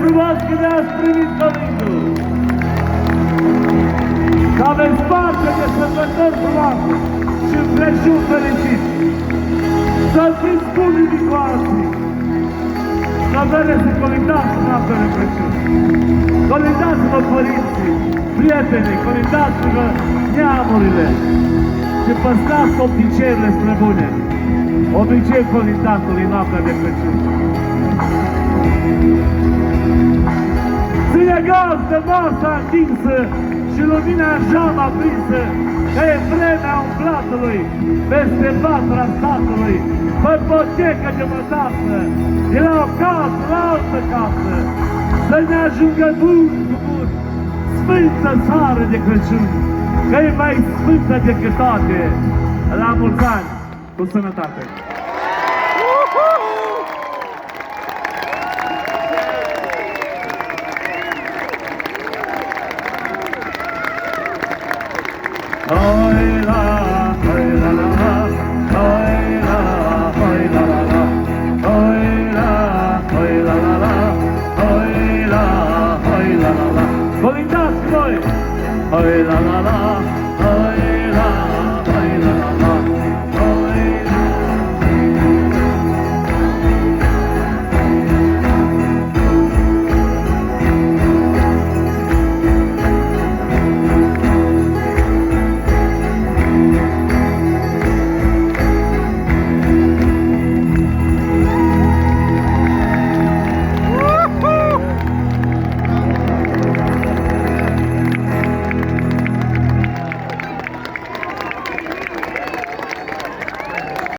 frumos că ne-ați primit Colindul! Că aveți parte de sărbători frumoase și Crăciun fericit! Să fiți buni unii cu alții! Să vedeți să colindați în apele Crăciun! Colindați-vă părinții, prietenii, colindați-vă neamurile și păstrați obiceiurile străbune! Obicei colindatului în noaptea de Crăciun! Ține gaz de masa întinsă și lumina jam aprinsă, că e vremea umblatului peste patra statului, pe potecă de mătasă, de la o casă la altă casă, să ne ajungă bun cu bun, sfântă seară de Crăciun, că e mai sfântă decât toate. La mulți ani, cu sănătate! Colindați voi! Hoi la la la!